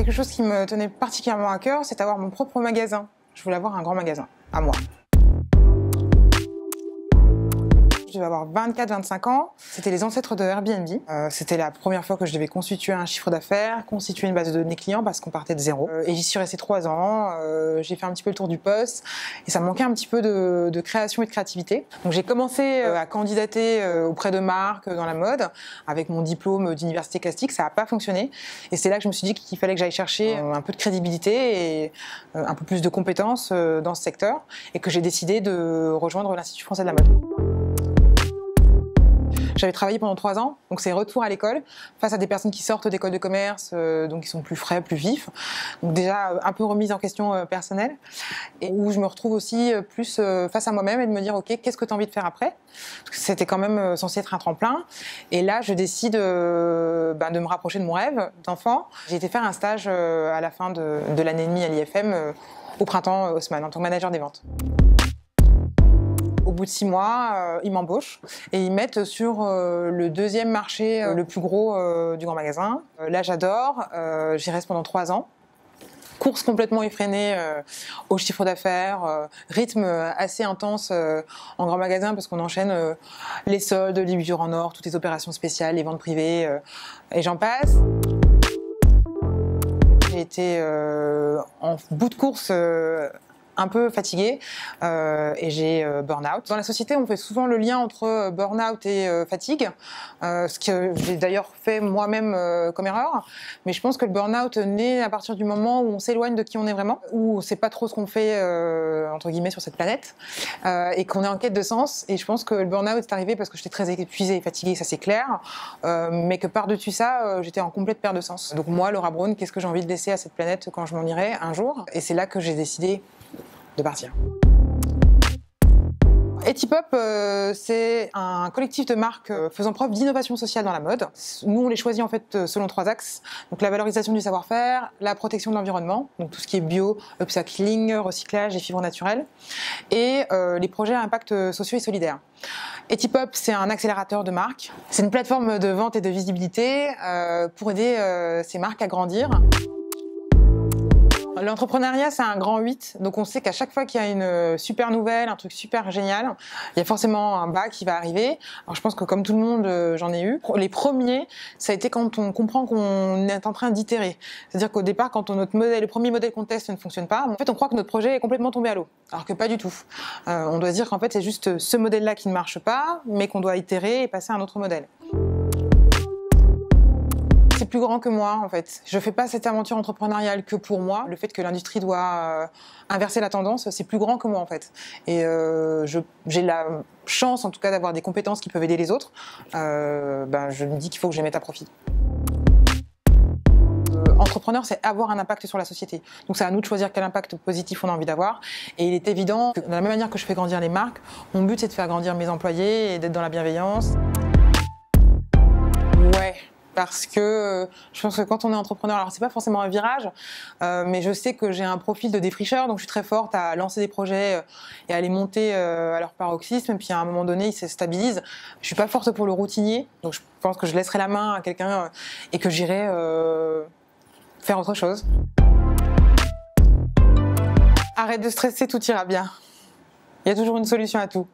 quelque chose qui me tenait particulièrement à cœur, c'est d'avoir mon propre magasin. Je voulais avoir un grand magasin, à moi. Je devais avoir 24-25 ans. C'était les ancêtres de Airbnb. C'était la première fois que je devais constituer un chiffre d'affaires, constituer une base de données clients parce qu'on partait de zéro. Et j'y suis restée 3 ans. J'ai fait un petit peu le tour du poste et ça me manquait un petit peu de création et de créativité. Donc j'ai commencé à candidater auprès de marques dans la mode avec mon diplôme d'université classique. Ça n'a pas fonctionné. Et c'est là que je me suis dit qu'il fallait que j'aille chercher un peu de crédibilité et un peu plus de compétences dans ce secteur et que j'ai décidé de rejoindre l'Institut français de la mode. J'avais travaillé pendant 3 ans, donc c'est retour à l'école, face à des personnes qui sortent d'école de commerce, donc qui sont plus frais, plus vifs. Donc déjà un peu remise en question personnelle, et où je me retrouve aussi plus face à moi-même et de me dire ok, qu'est-ce que tu as envie de faire après? C'était quand même censé être un tremplin. Et là, je décide de me rapprocher de mon rêve d'enfant. J'ai été faire un stage à la fin de l'année et demie à l'IFM, au printemps Haussmann, en tant que manager des ventes. Au bout de 6 mois, ils m'embauchent et ils mettent sur le deuxième marché le plus gros du grand magasin. Là, j'adore. J'y reste pendant 3 ans. Course complètement effrénée au chiffre d'affaires, rythme assez intense en grand magasin parce qu'on enchaîne les soldes, les bijoux en or, toutes les opérations spéciales, les ventes privées et j'en passe. J'ai été en bout de course un peu fatiguée et j'ai burn-out. Dans la société, on fait souvent le lien entre burn-out et fatigue, ce que j'ai d'ailleurs fait moi-même comme erreur. Mais je pense que le burn-out naît à partir du moment où on s'éloigne de qui on est vraiment, où on ne sait pas trop ce qu'on fait entre guillemets sur cette planète et qu'on est en quête de sens. Et je pense que le burn-out est arrivé parce que j'étais très épuisée et fatiguée, ça c'est clair, mais que par-dessus ça, j'étais en complète perte de sens. Donc moi, Laura Braun, qu'est-ce que j'ai envie de laisser à cette planète quand je m'en irai un jour? Et c'est là que j'ai décidé de partir. Etipop, c'est un collectif de marques faisant preuve d'innovation sociale dans la mode. Nous, on les choisit en fait selon 3 axes. Donc la valorisation du savoir-faire, la protection de l'environnement, donc tout ce qui est bio, upcycling, recyclage et fibres naturelles, et les projets à impact sociaux et solidaires. Etipop, c'est un accélérateur de marques. C'est une plateforme de vente et de visibilité pour aider ces marques à grandir. L'entrepreneuriat, c'est un grand 8, donc on sait qu'à chaque fois qu'il y a une super nouvelle, un truc super génial, il y a forcément un bas qui va arriver. Alors je pense que comme tout le monde, j'en ai eu. Les premiers, ça a été quand on comprend qu'on est en train d'itérer. C'est-à-dire qu'au départ, quand le premier modèle qu'on teste ne fonctionne pas, en fait on croit que notre projet est complètement tombé à l'eau, alors que pas du tout. On doit se dire qu'en fait c'est juste ce modèle-là qui ne marche pas, mais qu'on doit itérer et passer à un autre modèle. C'est plus grand que moi en fait. Je fais pas cette aventure entrepreneuriale que pour moi. Le fait que l'industrie doit inverser la tendance, c'est plus grand que moi en fait. Et j'ai la chance en tout cas d'avoir des compétences qui peuvent aider les autres. Je me dis qu'il faut que je les mette à profit. Entrepreneur, c'est avoir un impact sur la société. Donc c'est à nous de choisir quel impact positif on a envie d'avoir. Et il est évident que de la même manière que je fais grandir les marques, mon but c'est de faire grandir mes employés et d'être dans la bienveillance. Ouais. Parce que je pense que quand on est entrepreneur, alors c'est pas forcément un virage, mais je sais que j'ai un profil de défricheur, donc je suis très forte à lancer des projets et à les monter à leur paroxysme, et puis à un moment donné, ils se stabilisent. Je suis pas forte pour le routinier, donc je pense que je laisserai la main à quelqu'un et que j'irai faire autre chose. Arrête de stresser, tout ira bien. Il y a toujours une solution à tout.